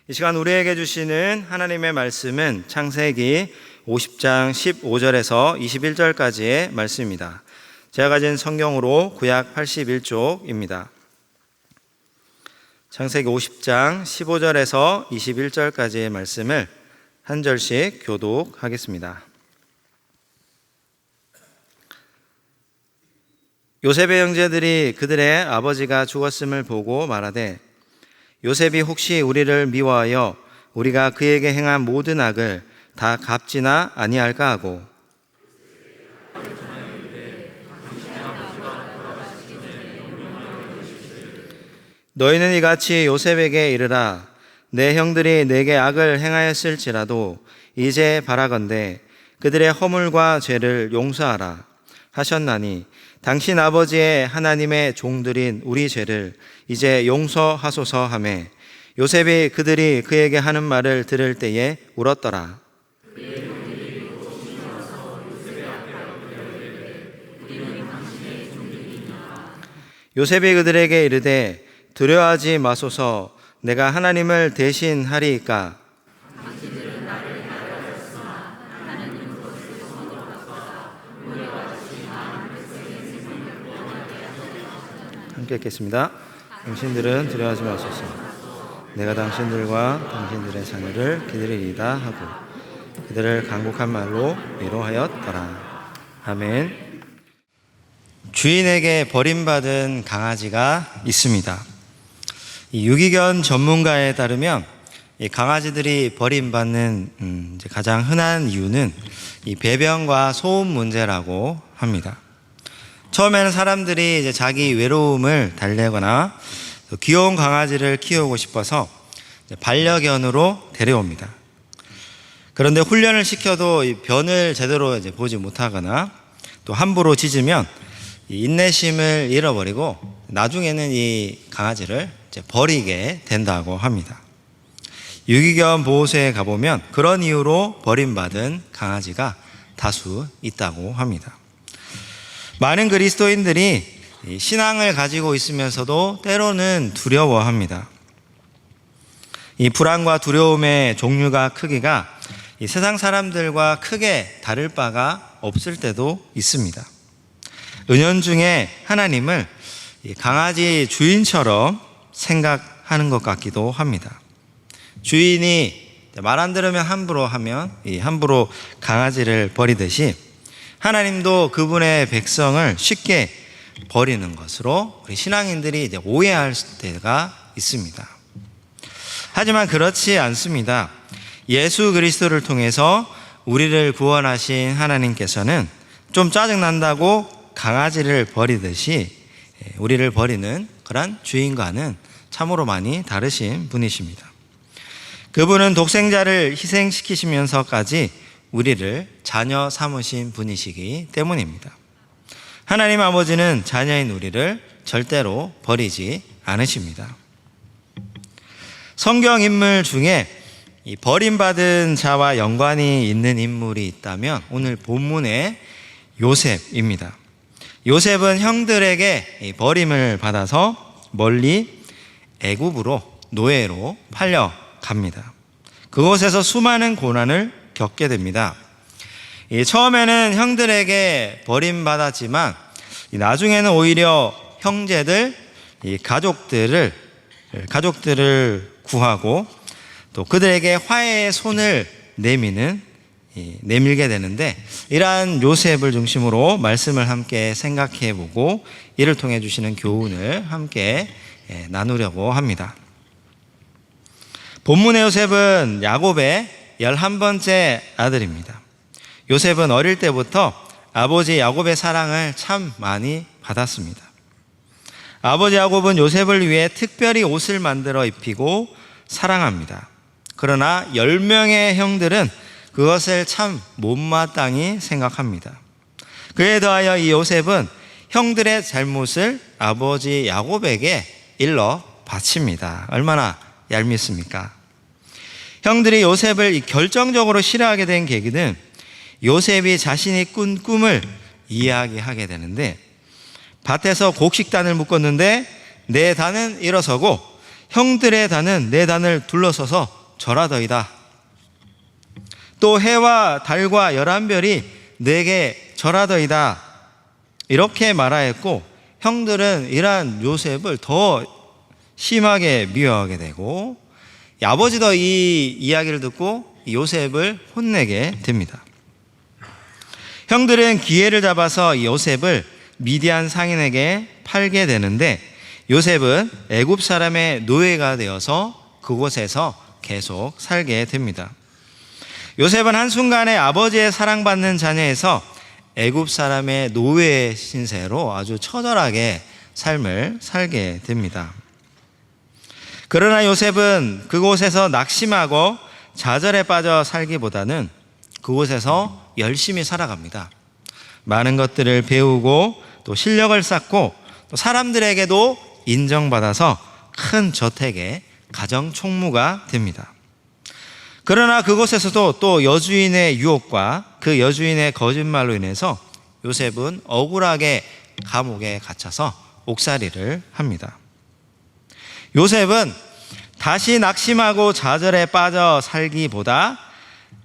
이 시간 우리에게 주시는 하나님의 말씀은 창세기 50장 15절에서 21절까지의 말씀입니다. 제가 가진 성경으로 구약 81쪽입니다. 창세기 50장 15절에서 21절까지의 말씀을 한 절씩 교독하겠습니다. 요셉의 형제들이 그들의 아버지가 죽었음을 보고 말하되 요셉이 혹시 우리를 미워하여 우리가 그에게 행한 모든 악을 다 갚지나 아니할까 하고 너희는 이같이 요셉에게 이르라. 내 형들이 내게 악을 행하였을지라도 이제 바라건대 그들의 허물과 죄를 용서하라 하셨나니 당신 아버지의 하나님의 종들인 우리 죄를 이제 용서하소서 하매 요셉이 그들이 그에게 하는 말을 들을 때에 울었더라. 요셉이 그들에게 이르되 두려워하지 마소서. 내가 하나님을 대신하리이까. 함께 읽겠습니다. 당신들은 두려워하지 마소서. 내가 당신들과 당신들의 자녀를 기다리리이다 하고 그들을 간곡한 말로 위로하였더라. 아멘. 주인에게 버림받은 강아지가 있습니다. 이 유기견 전문가에 따르면 이 강아지들이 버림받는 가장 흔한 이유는 이 배변과 소음 문제라고 합니다. 처음에는 사람들이 이제 자기 외로움을 달래거나 귀여운 강아지를 키우고 싶어서 반려견으로 데려옵니다. 그런데 훈련을 시켜도 이 변을 제대로 이제 보지 못하거나 또 함부로 짖으면 이 인내심을 잃어버리고 나중에는 이 강아지를 이제 버리게 된다고 합니다. 유기견 보호소에 가보면 그런 이유로 버림받은 강아지가 다수 있다고 합니다. 많은 그리스도인들이 신앙을 가지고 있으면서도 때로는 두려워합니다. 이 불안과 두려움의 종류가 크기가 이 세상 사람들과 크게 다를 바가 없을 때도 있습니다. 은연중에 하나님을 강아지 주인처럼 생각하는 것 같기도 합니다. 주인이 말 안 들으면 함부로 하면 함부로 강아지를 버리듯이 하나님도 그분의 백성을 쉽게 버리는 것으로 우리 신앙인들이 이제 오해할 때가 있습니다. 하지만 그렇지 않습니다. 예수 그리스도를 통해서 우리를 구원하신 하나님께서는 좀 짜증난다고 강아지를 버리듯이 우리를 버리는 그런 주인과는 참으로 많이 다르신 분이십니다. 그분은 독생자를 희생시키시면서까지 우리를 자녀 삼으신 분이시기 때문입니다. 하나님 아버지는 자녀인 우리를 절대로 버리지 않으십니다. 성경 인물 중에 이 버림받은 자와 연관이 있는 인물이 있다면 오늘 본문의 요셉입니다. 요셉은 형들에게 버림을 받아서 멀리 애굽으로 노예로 팔려갑니다. 그곳에서 수많은 고난을 겪게 됩니다. 처음에는 형들에게 버림받았지만 나중에는 오히려 형제들, 가족들을 구하고 또 그들에게 화해의 손을 내밀게 되는데 이러한 요셉을 중심으로 말씀을 함께 생각해 보고 이를 통해 주시는 교훈을 함께 나누려고 합니다. 본문의 요셉은 야곱의 11번째 아들입니다. 요셉은 어릴 때부터 아버지 야곱의 사랑을 참 많이 받았습니다. 아버지 야곱은 요셉을 위해 특별히 옷을 만들어 입히고 사랑합니다. 그러나 10명의 형들은 그것을 참 못마땅히 생각합니다. 그에 더하여 이 요셉은 형들의 잘못을 아버지 야곱에게 일러 바칩니다. 얼마나 얄밉습니까? 형들이 요셉을 결정적으로 싫어하게 된 계기는 요셉이 자신이 꾼 꿈을 이야기하게 되는데 밭에서 곡식단을 묶었는데 내 단은 일어서고 형들의 단은 내 단을 둘러서서 절하더이다. 또 해와 달과 11별이 내게 절하더이다. 이렇게 말하였고, 형들은 이러한 요셉을 더 심하게 미워하게 되고, 아버지도 이 이야기를 듣고 요셉을 혼내게 됩니다. 형들은 기회를 잡아서 요셉을 미디안 상인에게 팔게 되는데, 요셉은 애굽 사람의 노예가 되어서 그곳에서 계속 살게 됩니다. 요셉은 한순간에 아버지의 사랑받는 자녀에서 애굽 사람의 노예 신세로 아주 처절하게 삶을 살게 됩니다. 그러나 요셉은 그곳에서 낙심하고 좌절에 빠져 살기보다는 그곳에서 열심히 살아갑니다. 많은 것들을 배우고 또 실력을 쌓고 또 사람들에게도 인정받아서 큰 저택의 가정 총무가 됩니다. 그러나 그곳에서도 또 여주인의 유혹과 그 여주인의 거짓말로 인해서 요셉은 억울하게 감옥에 갇혀서 옥살이를 합니다. 요셉은 다시 낙심하고 좌절에 빠져 살기보다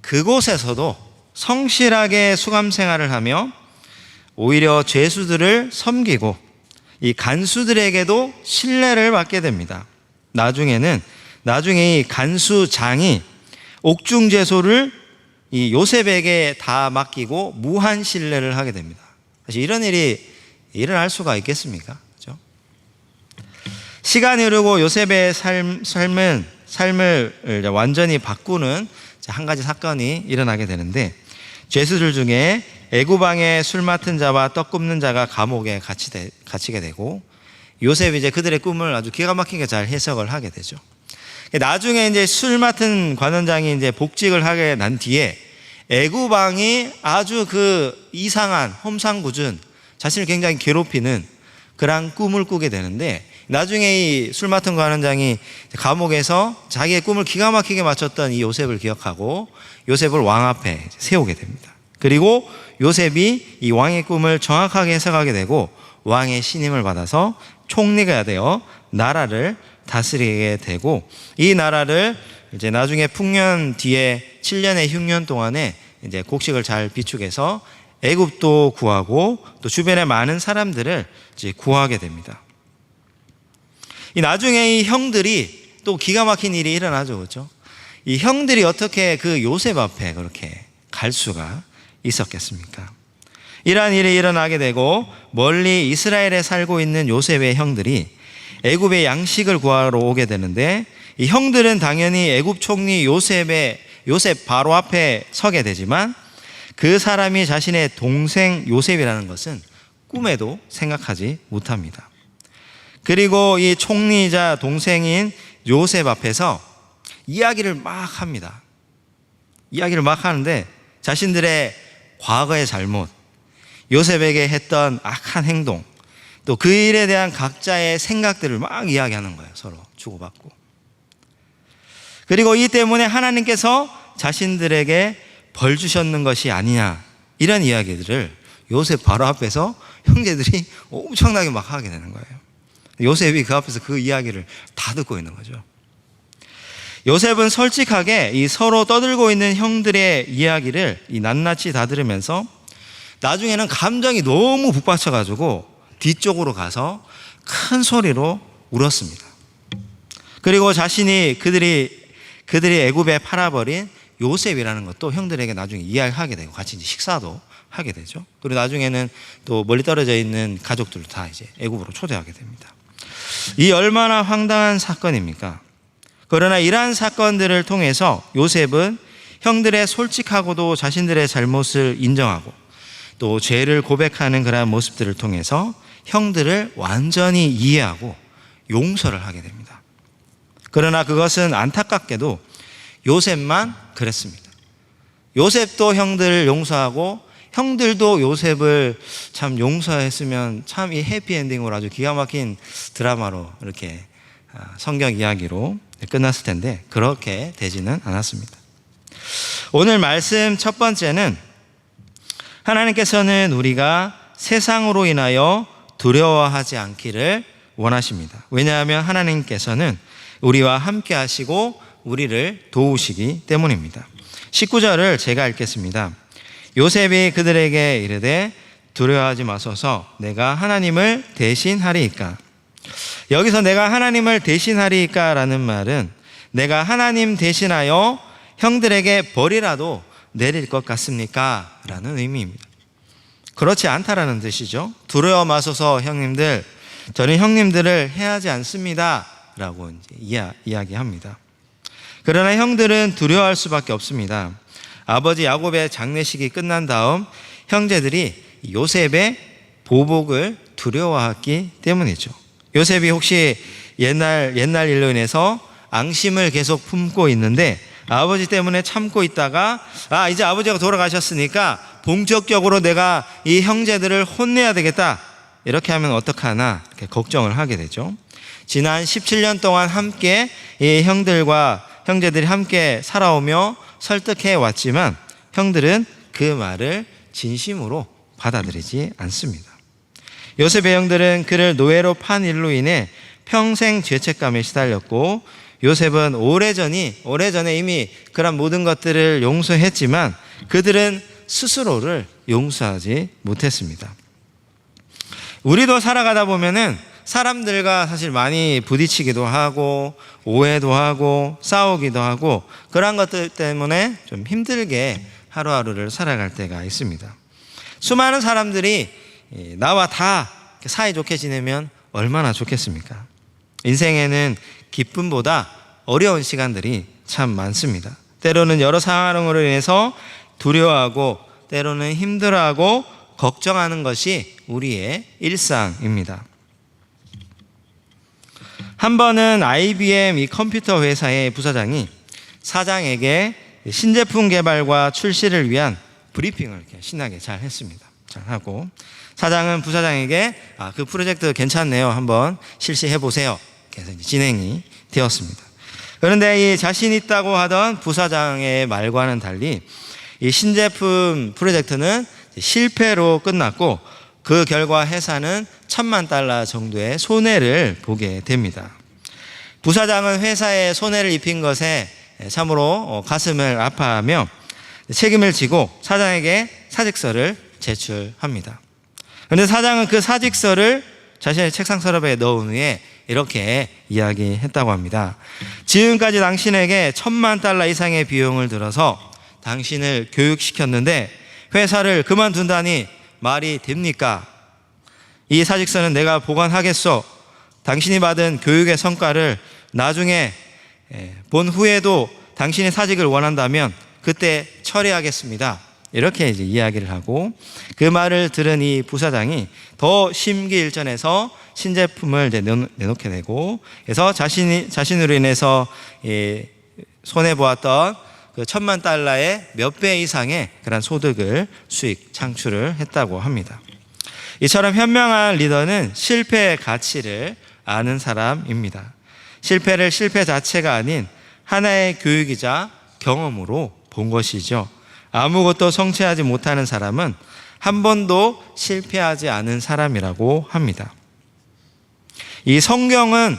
그곳에서도 성실하게 수감 생활을 하며 오히려 죄수들을 섬기고 이 간수들에게도 신뢰를 받게 됩니다. 나중에 이 간수장이 옥중제소를 이 요셉에게 다 맡기고 무한 신뢰를 하게 됩니다. 사실 이런 일이 일어날 수가 있겠습니까? 그렇죠? 시간이 흐르고 요셉의 삶을 완전히 바꾸는 한 가지 사건이 일어나게 되는데, 죄수들 중에 애굽왕의 술 맡은 자와 떡 굽는 자가 감옥에 갇히게 되고, 요셉이 이제 그들의 꿈을 아주 기가 막히게 잘 해석을 하게 되죠. 나중에 이제 술 맡은 관원장이 이제 복직을 하게 난 뒤에 애굽 왕이 아주 그 이상한 험상궂은 자신을 굉장히 괴롭히는 그런 꿈을 꾸게 되는데, 나중에 이 술 맡은 관원장이 감옥에서 자기의 꿈을 기가 막히게 맞췄던 이 요셉을 기억하고 요셉을 왕 앞에 세우게 됩니다. 그리고 요셉이 이 왕의 꿈을 정확하게 해석하게 되고 왕의 신임을 받아서 총리가 되어 나라를 다스리게 되고, 이 나라를 이제 나중에 풍년 뒤에 7년의 흉년 동안에 이제 곡식을 잘 비축해서 애굽도 구하고 또 주변의 많은 사람들을 이제 구하게 됩니다. 이 나중에 이 형들이 또 기가 막힌 일이 일어나죠, 그렇죠? 이 형들이 어떻게 그 요셉 앞에 그렇게 갈 수가 있었겠습니까? 이러한 일이 일어나게 되고 멀리 이스라엘에 살고 있는 요셉의 형들이 애굽의 양식을 구하러 오게 되는데, 이 형들은 당연히 애굽 총리 요셉 바로 앞에 서게 되지만 그 사람이 자신의 동생 요셉이라는 것은 꿈에도 생각하지 못합니다. 그리고 이 총리이자 동생인 요셉 앞에서 이야기를 막 합니다. 이야기를 막 하는데 자신들의 과거의 잘못, 요셉에게 했던 악한 행동, 또 그 일에 대한 각자의 생각들을 막 이야기하는 거예요. 서로 주고받고. 그리고 이 때문에 하나님께서 자신들에게 벌 주셨는 것이 아니냐, 이런 이야기들을 요셉 바로 앞에서 형제들이 엄청나게 막 하게 되는 거예요. 요셉이 그 앞에서 그 이야기를 다 듣고 있는 거죠. 요셉은 솔직하게 이 서로 떠들고 있는 형들의 이야기를 낱낱이 다 들으면서 나중에는 감정이 너무 북받쳐가지고 뒤쪽으로 가서 큰 소리로 울었습니다. 그리고 자신이 그들이 애굽에 팔아버린 요셉이라는 것도 형들에게 나중에 이야기하게 되고 같이 이제 식사도 하게 되죠. 그리고 나중에는 또 멀리 떨어져 있는 가족들도 다 이제 애굽으로 초대하게 됩니다. 이 얼마나 황당한 사건입니까? 그러나 이러한 사건들을 통해서 요셉은 형들의 솔직하고도 자신들의 잘못을 인정하고 또 죄를 고백하는 그러한 모습들을 통해서 형들을 완전히 이해하고 용서를 하게 됩니다. 그러나 그것은 안타깝게도 요셉만 그랬습니다. 요셉도 형들을 용서하고 형들도 요셉을 참 용서했으면 참 이 해피엔딩으로 아주 기가 막힌 드라마로 이렇게 성경 이야기로 끝났을 텐데 그렇게 되지는 않았습니다. 오늘 말씀 첫 번째는 하나님께서는 우리가 세상으로 인하여 두려워하지 않기를 원하십니다. 왜냐하면 하나님께서는 우리와 함께 하시고 우리를 도우시기 때문입니다. 19절을 제가 읽겠습니다. 요셉이 그들에게 이르되 두려워하지 마소서 내가 하나님을 대신하리이까. 여기서 내가 하나님을 대신하리이까 라는 말은 내가 하나님 대신하여 형들에게 벌이라도 내릴 것 같습니까? 라는 의미입니다. 그렇지 않다라는 뜻이죠. 두려워 마소서 형님들, 저는 형님들을 해하지 않습니다 라고 이야기합니다. 그러나 형들은 두려워할 수밖에 없습니다. 아버지 야곱의 장례식이 끝난 다음 형제들이 요셉의 보복을 두려워했기 때문이죠. 요셉이 혹시 옛날 일로 인해서 앙심을 계속 품고 있는데 아버지 때문에 참고 있다가 이제 아버지가 돌아가셨으니까 본격적으로 내가 이 형제들을 혼내야 되겠다, 이렇게 하면 어떡하나 이렇게 걱정을 하게 되죠. 지난 17년 동안 함께 이 형제들이 함께 살아오며 설득해 왔지만 형들은 그 말을 진심으로 받아들이지 않습니다. 요셉의 형들은 그를 노예로 판 일로 인해 평생 죄책감에 시달렸고 요셉은 오래전에 이미 그런 모든 것들을 용서했지만 그들은 스스로를 용서하지 못했습니다. 우리도 살아가다 보면은 사람들과 사실 많이 부딪히기도 하고 오해도 하고 싸우기도 하고 그런 것들 때문에 좀 힘들게 하루하루를 살아갈 때가 있습니다. 수많은 사람들이 나와 다 사이좋게 지내면 얼마나 좋겠습니까? 인생에는 기쁨보다 어려운 시간들이 참 많습니다. 때로는 여러 상황으로 인해서 두려워하고 때로는 힘들어하고 걱정하는 것이 우리의 일상입니다. 한 번은 IBM 이 컴퓨터 회사의 부사장이 사장에게 신제품 개발과 출시를 위한 브리핑을 이렇게 신나게 잘 했습니다. 잘 하고 사장은 부사장에게 그 프로젝트 괜찮네요, 한번 실시해 보세요. 그래서 진행이 되었습니다. 그런데 이 자신 있다고 하던 부사장의 말과는 달리 이 신제품 프로젝트는 실패로 끝났고 그 결과 회사는 $10,000,000 정도의 손해를 보게 됩니다. 부사장은 회사에 손해를 입힌 것에 참으로 가슴을 아파하며 책임을 지고 사장에게 사직서를 제출합니다. 그런데 사장은 그 사직서를 자신의 책상 서랍에 넣은 후에 이렇게 이야기했다고 합니다. 지금까지 당신에게 $10,000,000 이상의 비용을 들어서 당신을 교육시켰는데 회사를 그만둔다니 말이 됩니까? 이 사직서는 내가 보관하겠소. 당신이 받은 교육의 성과를 나중에 본 후에도 당신이 사직을 원한다면 그때 처리하겠습니다. 이렇게 이제 이야기를 하고 그 말을 들은 이 부사장이 더 심기일전해서 신제품을 내놓게 되고 그래서 자신으로 인해서 손해보았던 그 $10,000,000의 몇 배 이상의 그런 소득을 수익 창출을 했다고 합니다. 이처럼 현명한 리더는 실패의 가치를 아는 사람입니다. 실패를 실패 자체가 아닌 하나의 교육이자 경험으로 본 것이죠. 아무것도 성취하지 못하는 사람은 한 번도 실패하지 않은 사람이라고 합니다. 이 성경은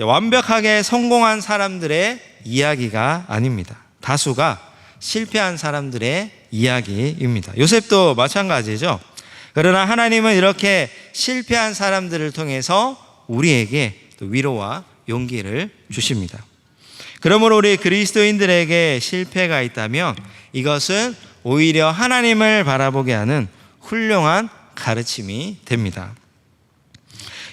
완벽하게 성공한 사람들의 이야기가 아닙니다. 다수가 실패한 사람들의 이야기입니다. 요셉도 마찬가지죠. 그러나 하나님은 이렇게 실패한 사람들을 통해서 우리에게 또 위로와 용기를 주십니다. 그러므로 우리 그리스도인들에게 실패가 있다면 이것은 오히려 하나님을 바라보게 하는 훌륭한 가르침이 됩니다.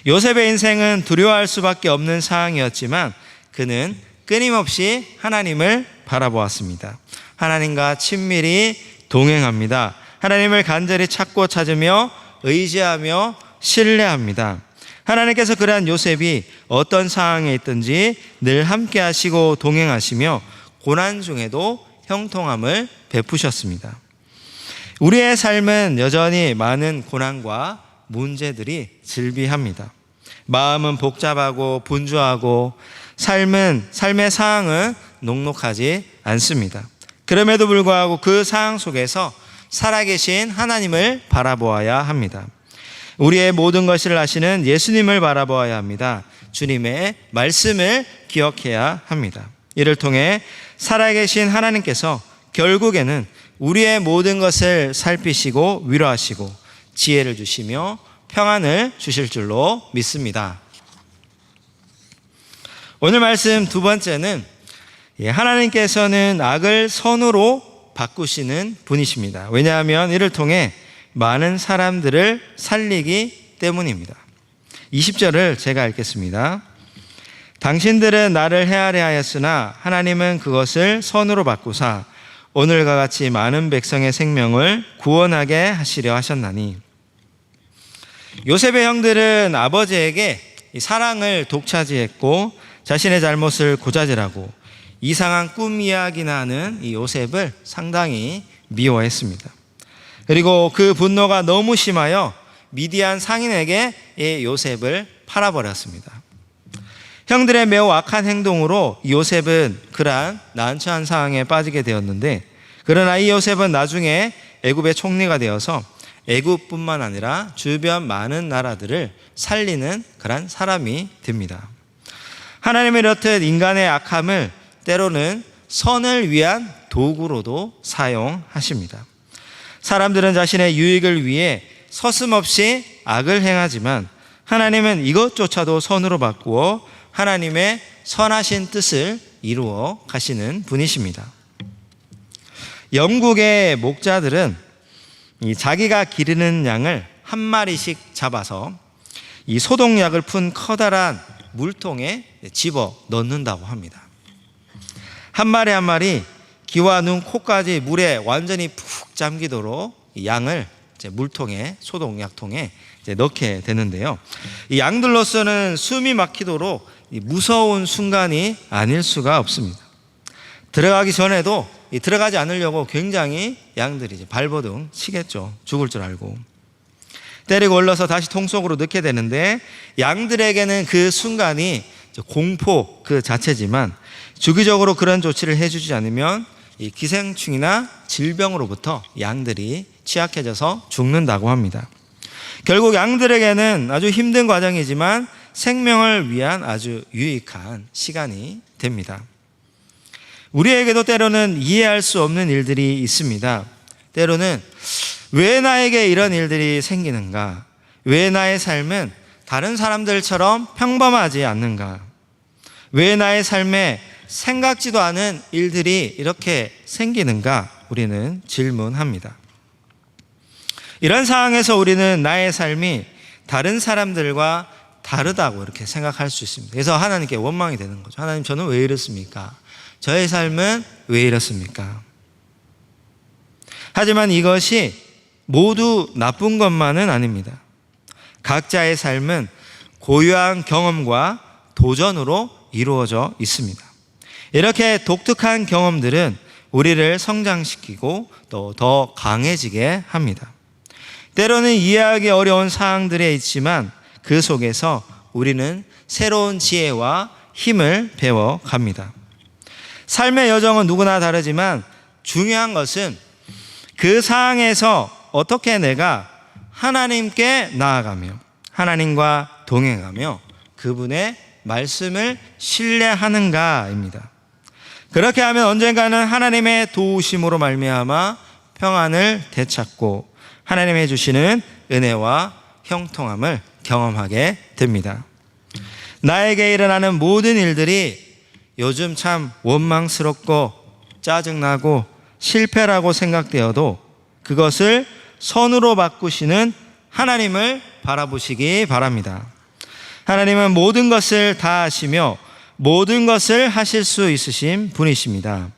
요셉의 인생은 두려워할 수밖에 없는 상황이었지만 그는 끊임없이 하나님을 바라보았습니다. 하나님과 친밀히 동행합니다. 하나님을 간절히 찾고 찾으며 의지하며 신뢰합니다. 하나님께서 그러한 요셉이 어떤 상황에 있든지 늘 함께 하시고 동행하시며 고난 중에도 형통함을 베푸셨습니다. 우리의 삶은 여전히 많은 고난과 문제들이 즐비합니다. 마음은 복잡하고 분주하고 삶의 상황은 녹록하지 않습니다. 그럼에도 불구하고 그 상황 속에서 살아계신 하나님을 바라보아야 합니다. 우리의 모든 것을 아시는 예수님을 바라보아야 합니다. 주님의 말씀을 기억해야 합니다. 이를 통해 살아계신 하나님께서 결국에는 우리의 모든 것을 살피시고 위로하시고 지혜를 주시며 평안을 주실 줄로 믿습니다. 오늘 말씀 두 번째는 하나님께서는 악을 선으로 바꾸시는 분이십니다. 왜냐하면 이를 통해 많은 사람들을 살리기 때문입니다. 20절을 제가 읽겠습니다. 당신들은 나를 헤아려 하였으나 하나님은 그것을 선으로 바꾸사 오늘과 같이 많은 백성의 생명을 구원하게 하시려 하셨나니. 요셉의 형들은 아버지에게 사랑을 독차지했고 자신의 잘못을 고자질하고 이상한 꿈 이야기나 하는 이 요셉을 상당히 미워했습니다. 그리고 그 분노가 너무 심하여 미디안 상인에게 이 요셉을 팔아버렸습니다. 형들의 매우 악한 행동으로 요셉은 그러한 난처한 상황에 빠지게 되었는데, 그러나 이 요셉은 나중에 애굽의 총리가 되어서 애굽뿐만 아니라 주변 많은 나라들을 살리는 그런 사람이 됩니다. 하나님은 이렇듯 인간의 악함을 때로는 선을 위한 도구로도 사용하십니다. 사람들은 자신의 유익을 위해 서슴없이 악을 행하지만 하나님은 이것조차도 선으로 바꾸어 하나님의 선하신 뜻을 이루어 가시는 분이십니다. 영국의 목자들은 자기가 기르는 양을 한 마리씩 잡아서 이 소독약을 푼 커다란 물통에 집어 넣는다고 합니다. 한 마리 한 마리 귀와 눈, 코까지 물에 완전히 푹 잠기도록 양을 물통에, 소독약통에 넣게 되는데요. 이 양들로서는 숨이 막히도록 무서운 순간이 아닐 수가 없습니다. 들어가기 전에도 들어가지 않으려고 굉장히 양들이 발버둥 치겠죠. 죽을 줄 알고. 때리고 올려서 다시 통 속으로 넣게 되는데, 양들에게는 그 순간이 공포 그 자체지만 주기적으로 그런 조치를 해주지 않으면 이 기생충이나 질병으로부터 양들이 취약해져서 죽는다고 합니다. 결국 양들에게는 아주 힘든 과정이지만 생명을 위한 아주 유익한 시간이 됩니다. 우리에게도 때로는 이해할 수 없는 일들이 있습니다. 때로는 왜 나에게 이런 일들이 생기는가? 왜 나의 삶은 다른 사람들처럼 평범하지 않는가? 왜 나의 삶에 생각지도 않은 일들이 이렇게 생기는가? 우리는 질문합니다. 이런 상황에서 우리는 나의 삶이 다른 사람들과 다르다고 이렇게 생각할 수 있습니다. 그래서 하나님께 원망이 되는 거죠. 하나님, 저는 왜 이렇습니까? 저의 삶은 왜 이렇습니까? 하지만 이것이 모두 나쁜 것만은 아닙니다. 각자의 삶은 고유한 경험과 도전으로 이루어져 있습니다. 이렇게 독특한 경험들은 우리를 성장시키고 또 더 강해지게 합니다. 때로는 이해하기 어려운 사항들에 있지만 그 속에서 우리는 새로운 지혜와 힘을 배워갑니다. 삶의 여정은 누구나 다르지만 중요한 것은 그 상황에서 어떻게 내가 하나님께 나아가며 하나님과 동행하며 그분의 말씀을 신뢰하는가입니다. 그렇게 하면 언젠가는 하나님의 도우심으로 말미암아 평안을 되찾고 하나님이 주시는 은혜와 형통함을 경험하게 됩니다. 나에게 일어나는 모든 일들이 요즘 참 원망스럽고 짜증나고 실패라고 생각되어도 그것을 선으로 바꾸시는 하나님을 바라보시기 바랍니다. 하나님은 모든 것을 다 아시며 모든 것을 하실 수 있으신 분이십니다.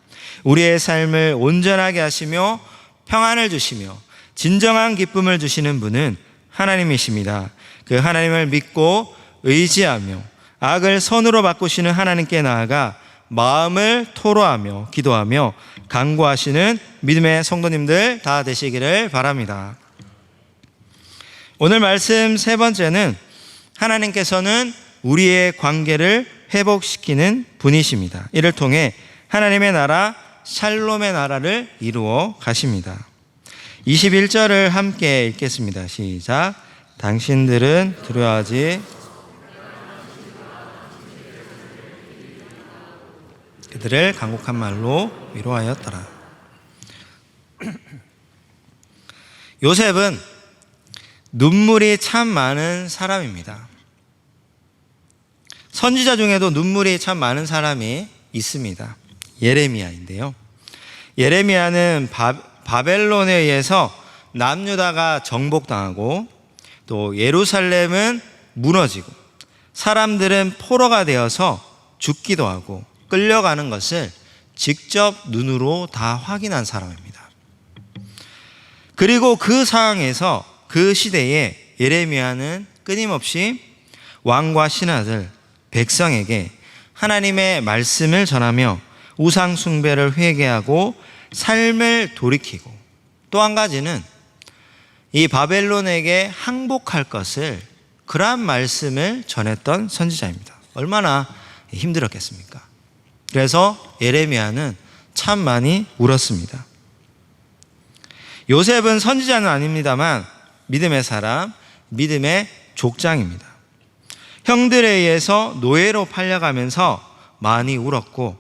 우리의 삶을 온전하게 하시며 평안을 주시며 진정한 기쁨을 주시는 분은 하나님이십니다. 그 하나님을 믿고 의지하며 악을 선으로 바꾸시는 하나님께 나아가 마음을 토로하며 기도하며 간구하시는 믿음의 성도님들 다 되시기를 바랍니다. 오늘 말씀 세 번째는 하나님께서는 우리의 관계를 회복시키는 분이십니다. 이를 통해 하나님의 나라, 샬롬의 나라를 이루어 가십니다. 21절을 함께 읽겠습니다. 시작. 당신들은 두려워하지 그들을 간곡한 말로 위로하였더라. 요셉은 눈물이 참 많은 사람입니다. 선지자 중에도 눈물이 참 많은 사람이 있습니다. 예레미야인데요. 예레미야는 바벨론에 의해서 남유다가 정복당하고 또 예루살렘은 무너지고 사람들은 포로가 되어서 죽기도 하고 끌려가는 것을 직접 눈으로 다 확인한 사람입니다. 그리고 그 상황에서 그 시대에 예레미야는 끊임없이 왕과 신하들, 백성에게 하나님의 말씀을 전하며 우상 숭배를 회개하고 삶을 돌이키고 또 한 가지는 이 바벨론에게 항복할 것을 그러한 말씀을 전했던 선지자입니다. 얼마나 힘들었겠습니까? 그래서 예레미야는 참 많이 울었습니다. 요셉은 선지자는 아닙니다만 믿음의 사람, 믿음의 족장입니다. 형들에 의해서 노예로 팔려가면서 많이 울었고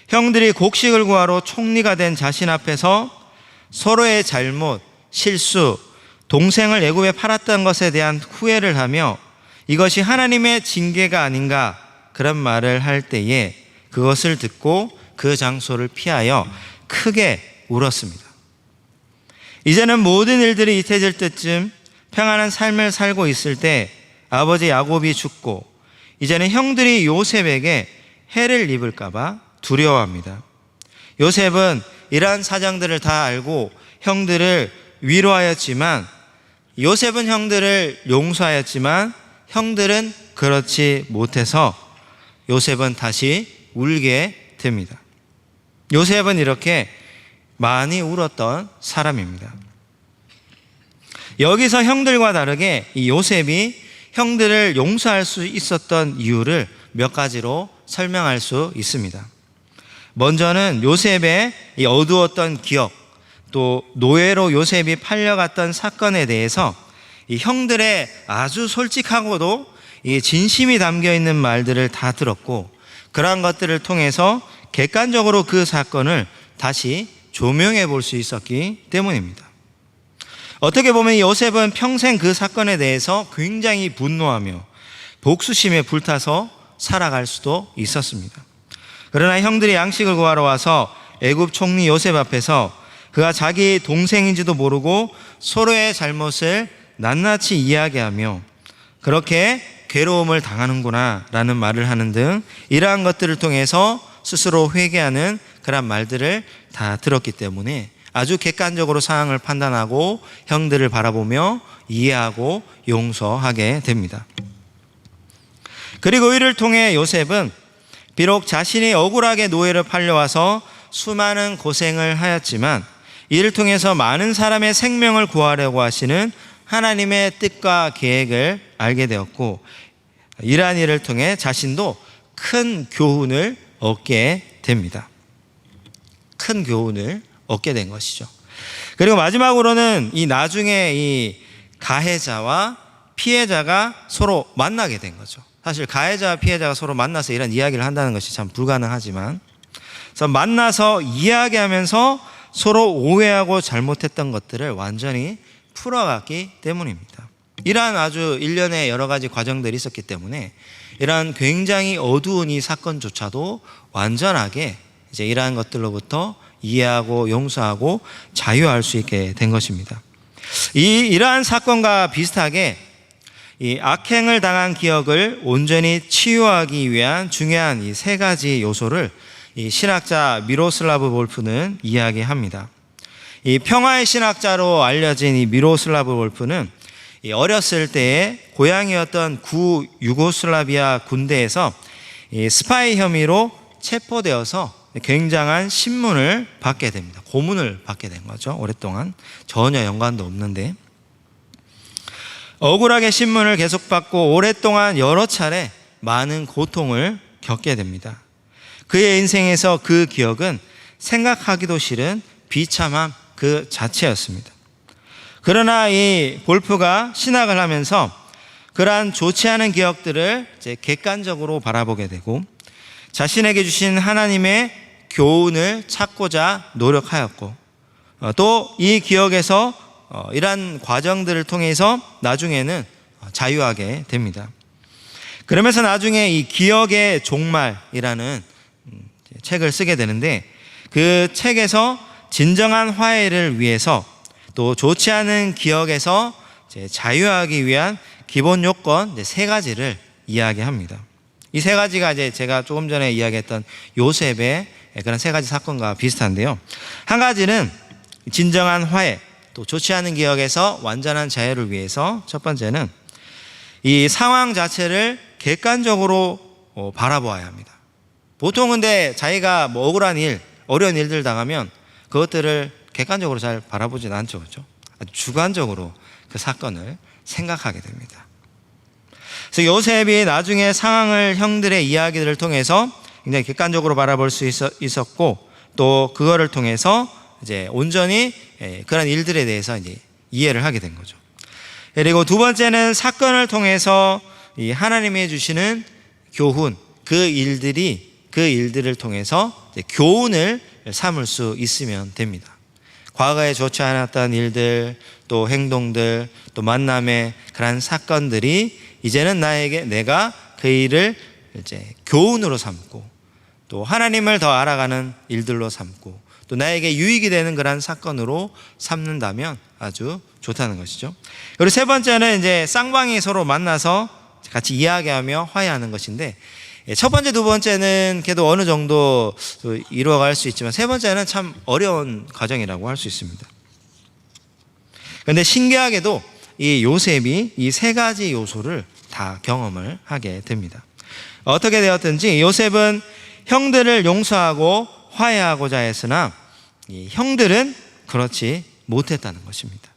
형들이 곡식을 구하러 총리가 된 자신 앞에서 서로의 잘못, 실수, 동생을 애굽에 팔았던 것에 대한 후회를 하며 이것이 하나님의 징계가 아닌가 그런 말을 할 때에 그것을 듣고 그 장소를 피하여 크게 울었습니다. 이제는 모든 일들이 이태질 때쯤 평안한 삶을 살고 있을 때 아버지 야곱이 죽고 이제는 형들이 요셉에게 해를 입을까봐 두려워합니다. 요셉은 이러한 사정들을 다 알고 형들을 위로하였지만 요셉은 형들을 용서하였지만 형들은 그렇지 못해서 요셉은 다시 울게 됩니다. 요셉은 이렇게 많이 울었던 사람입니다. 여기서 형들과 다르게 이 요셉이 형들을 용서할 수 있었던 이유를 몇 가지로 설명할 수 있습니다. 먼저는 요셉의 이 어두웠던 기억, 또 노예로 요셉이 팔려갔던 사건에 대해서 이 형들의 아주 솔직하고도 이 진심이 담겨 있는 말들을 다 들었고 그러한 것들을 통해서 객관적으로 그 사건을 다시 조명해 볼 수 있었기 때문입니다. 어떻게 보면 요셉은 평생 그 사건에 대해서 굉장히 분노하며 복수심에 불타서 살아갈 수도 있었습니다. 그러나 형들이 양식을 구하러 와서 애굽 총리 요셉 앞에서 그가 자기 동생인지도 모르고 서로의 잘못을 낱낱이 이야기하며 그렇게 괴로움을 당하는구나 라는 말을 하는 등 이러한 것들을 통해서 스스로 회개하는 그런 말들을 다 들었기 때문에 아주 객관적으로 상황을 판단하고 형들을 바라보며 이해하고 용서하게 됩니다. 그리고 이를 통해 요셉은 비록 자신이 억울하게 노예를 팔려와서 수많은 고생을 하였지만 이를 통해서 많은 사람의 생명을 구하려고 하시는 하나님의 뜻과 계획을 알게 되었고 이러한 일을 통해 자신도 큰 교훈을 얻게 됩니다. 큰 교훈을 얻게 된 것이죠. 그리고 마지막으로는 이 나중에 이 가해자와 피해자가 서로 만나게 된 거죠. 사실 가해자와 피해자가 서로 만나서 이런 이야기를 한다는 것이 참 불가능하지만 그래서 만나서 이야기하면서 서로 오해하고 잘못했던 것들을 완전히 풀어갔기 때문입니다. 이러한 아주 일련의 여러 가지 과정들이 있었기 때문에 이러한 굉장히 어두운 이 사건조차도 완전하게 이제 이러한 것들로부터 이해하고 용서하고 자유할 수 있게 된 것입니다. 이러한 사건과 비슷하게 이 악행을 당한 기억을 온전히 치유하기 위한 중요한 이 세 가지 요소를 이 신학자 미로슬라브 볼프는 이야기합니다. 이 평화의 신학자로 알려진 이 미로슬라브 볼프는 이 어렸을 때에 고향이었던 구 유고슬라비아 군대에서 이 스파이 혐의로 체포되어서 굉장한 신문을 받게 됩니다. 고문을 받게 된 거죠. 오랫동안 전혀 연관도 없는데 억울하게 신문을 계속 받고 오랫동안 여러 차례 많은 고통을 겪게 됩니다. 그의 인생에서 그 기억은 생각하기도 싫은 비참함 그 자체였습니다. 그러나 이 볼프가 신학을 하면서 그러한 좋지 않은 기억들을 이제 객관적으로 바라보게 되고 자신에게 주신 하나님의 교훈을 찾고자 노력하였고, 또 이 기억에서 이러한 과정들을 통해서 나중에는 자유하게 됩니다. 그러면서 나중에 이 기억의 종말이라는 책을 쓰게 되는데, 그 책에서 진정한 화해를 위해서 또 좋지 않은 기억에서 자유하기 위한 기본 요건 3가지를 이야기합니다. 이 3가지가 이제 제가 조금 전에 이야기했던 요셉의 그런 3가지 사건과 비슷한데요. 한 가지는 진정한 화해, 또 좋지 않은 기억에서 완전한 자유를 위해서 첫 번째는 이 상황 자체를 객관적으로 바라보아야 합니다. 보통 근데 자기가 뭐 억울한 일, 어려운 일들 당하면 그것들을 객관적으로 잘 바라보진 않죠. 그렇죠? 아주 주관적으로 그 사건을 생각하게 됩니다. 그래서 요셉이 나중에 상황을 형들의 이야기들을 통해서 굉장히 객관적으로 바라볼 수 있었고, 또 그거를 통해서 이제 온전히 그런 일들에 대해서 이제 이해를 하게 된 거죠. 그리고 두 번째는 사건을 통해서 이 하나님이 주시는 교훈, 그 일들을 통해서 교훈을 삼을 수 있으면 됩니다. 과거에 좋지 않았던 일들, 또 행동들, 또 만남의 그런 사건들이 이제는 내가 그 일을 이제 교훈으로 삼고, 또 하나님을 더 알아가는 일들로 삼고, 또 나에게 유익이 되는 그런 사건으로 삼는다면 아주 좋다는 것이죠. 그리고 세 번째는 이제 쌍방이 서로 만나서 같이 이야기하며 화해하는 것인데, 첫 번째, 두 번째는 그래도 어느 정도 이루어갈 수 있지만, 세 번째는 참 어려운 과정이라고 할 수 있습니다. 그런데 신기하게도 이 요셉이 이 3가지 요소를 다 경험을 하게 됩니다. 어떻게 되었든지 요셉은 형들을 용서하고 화해하고자 했으나 이 형들은 그렇지 못했다는 것입니다.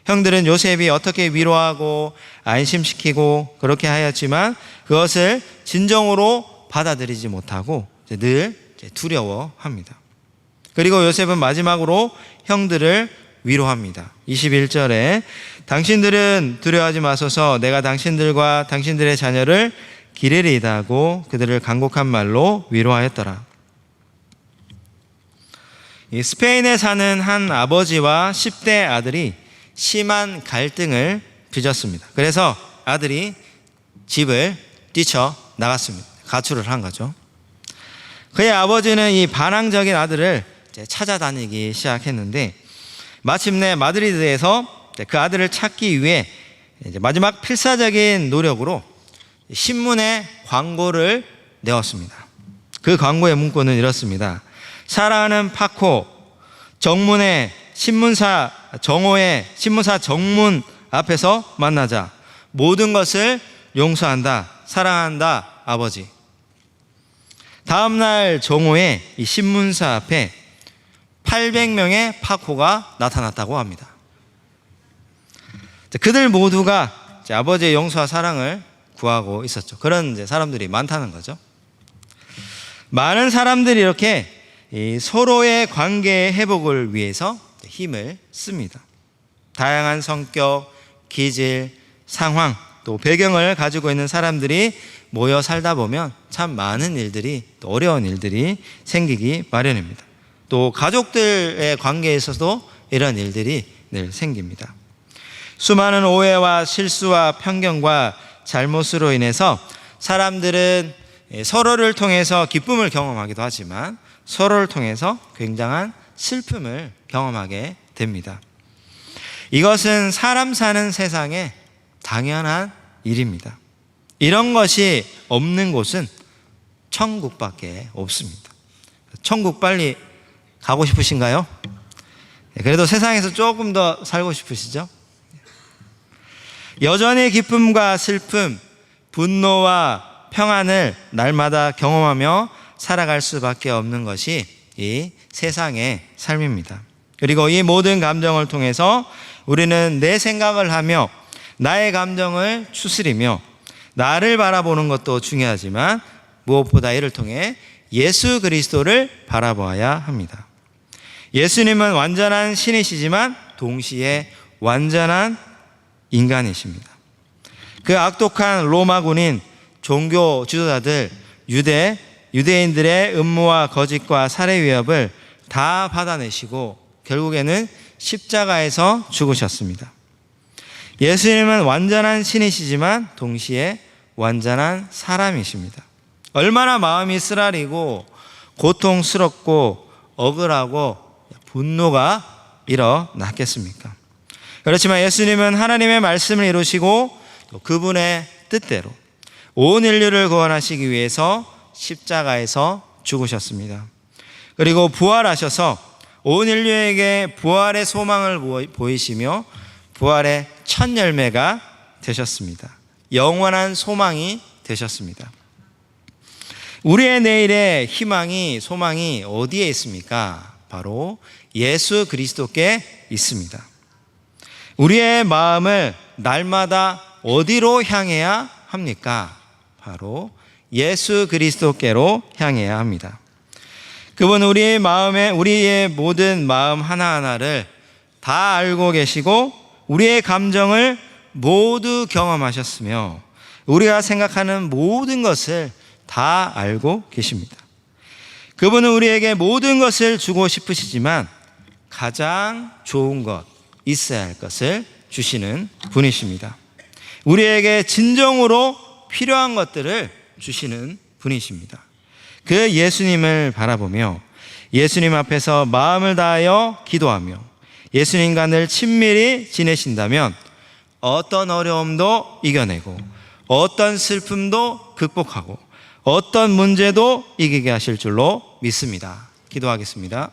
형들은 요셉이 어떻게 위로하고 안심시키고 그렇게 하였지만 그것을 진정으로 받아들이지 못하고 늘 두려워합니다. 그리고 요셉은 마지막으로 형들을 위로합니다. 21절에 당신들은 두려워하지 마소서, 내가 당신들과 당신들의 자녀를 기르리이다 하고 그들을 간곡한 말로 위로하였더라. 이 스페인에 사는 한 아버지와 10대 아들이 심한 갈등을 빚었습니다. 그래서 아들이 집을 뛰쳐 나갔습니다. 가출을 한 거죠. 그의 아버지는 이 반항적인 아들을 찾아다니기 시작했는데, 마침내 마드리드에서 그 아들을 찾기 위해 마지막 필사적인 노력으로 신문에 광고를 내었습니다. 그 광고의 문구는 이렇습니다. 사랑하는 파코, 정문에 신문사 정문 앞에서 만나자. 모든 것을 용서한다. 사랑한다, 아버지. 다음날 정오에 이 신문사 앞에 800명의 파코가 나타났다고 합니다. 그들 모두가 아버지의 용서와 사랑을 구하고 있었죠. 그런 사람들이 많다는 거죠. 많은 사람들이 이렇게 서로의 관계의 회복을 위해서 힘을 씁니다. 다양한 성격, 기질, 상황, 또 배경을 가지고 있는 사람들이 모여 살다 보면 참 많은 일들이, 또 어려운 일들이 생기기 마련입니다. 또 가족들의 관계에 있어서도 이런 일들이 늘 생깁니다. 수많은 오해와 실수와 편견과 잘못으로 인해서 사람들은 서로를 통해서 기쁨을 경험하기도 하지만 서로를 통해서 굉장한 슬픔을 경험하게 됩니다. 이것은 사람 사는 세상에 당연한 일입니다. 이런 것이 없는 곳은 천국밖에 없습니다. 천국 빨리 가고 싶으신가요? 그래도 세상에서 조금 더 살고 싶으시죠? 여전히 기쁨과 슬픔, 분노와 평안을 날마다 경험하며 살아갈 수밖에 없는 것이 이 세상의 삶입니다. 그리고 이 모든 감정을 통해서 우리는 내 생각을 하며 나의 감정을 추스리며 나를 바라보는 것도 중요하지만 무엇보다 이를 통해 예수 그리스도를 바라보아야 합니다. 예수님은 완전한 신이시지만 동시에 완전한 인간이십니다. 그 악독한 로마군인 종교 지도자들, 유대 유대인들의 음모와 거짓과 살해 위협을 다 받아내시고 결국에는 십자가에서 죽으셨습니다. 예수님은 완전한 신이시지만 동시에 완전한 사람이십니다. 얼마나 마음이 쓰라리고 고통스럽고 억울하고 분노가 일어났겠습니까? 그렇지만 예수님은 하나님의 말씀을 이루시고 또 그분의 뜻대로 온 인류를 구원하시기 위해서 십자가에서 죽으셨습니다. 그리고 부활하셔서 온 인류에게 부활의 소망을 보이시며 부활의 첫 열매가 되셨습니다. 영원한 소망이 되셨습니다. 우리의 내일의 희망이, 소망이 어디에 있습니까? 바로 예수 그리스도께 있습니다. 우리의 마음을 날마다 어디로 향해야 합니까? 바로 예수 그리스도께로 향해야 합니다. 그분 우리의 모든 마음 하나하나를 다 알고 계시고 우리의 감정을 모두 경험하셨으며 우리가 생각하는 모든 것을 다 알고 계십니다. 그분은 우리에게 모든 것을 주고 싶으시지만 가장 좋은 것, 있어야 할 것을 주시는 분이십니다. 우리에게 진정으로 필요한 것들을 주시는 분이십니다. 그 예수님을 바라보며 예수님 앞에서 마음을 다하여 기도하며 예수님과 늘 친밀히 지내신다면 어떤 어려움도 이겨내고 어떤 슬픔도 극복하고 어떤 문제도 이기게 하실 줄로 믿습니다. 기도하겠습니다.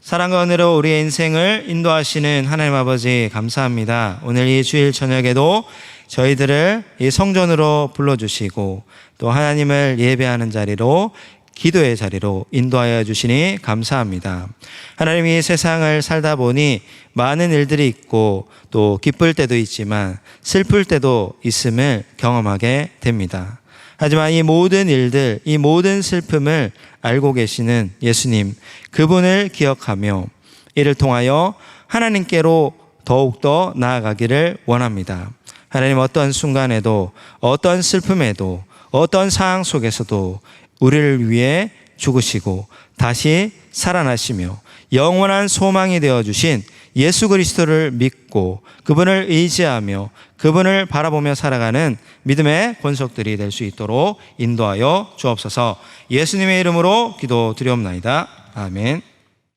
사랑과 은혜로 우리의 인생을 인도하시는 하나님 아버지 감사합니다. 오늘 이 주일 저녁에도 저희들을 이 성전으로 불러주시고 또 하나님을 예배하는 자리로, 기도의 자리로 인도하여 주시니 감사합니다. 하나님, 이 세상을 살다 보니 많은 일들이 있고 또 기쁠 때도 있지만 슬플 때도 있음을 경험하게 됩니다. 하지만 이 모든 일들, 이 모든 슬픔을 알고 계시는 예수님, 그분을 기억하며 이를 통하여 하나님께로 더욱더 나아가기를 원합니다. 하나님, 어떤 순간에도, 어떤 슬픔에도, 어떤 상황 속에서도 우리를 위해 죽으시고 다시 살아나시며 영원한 소망이 되어주신 예수 그리스도를 믿고 그분을 의지하며 그분을 바라보며 살아가는 믿음의 권속들이 될 수 있도록 인도하여 주옵소서. 예수님의 이름으로 기도드리옵나이다. 아멘.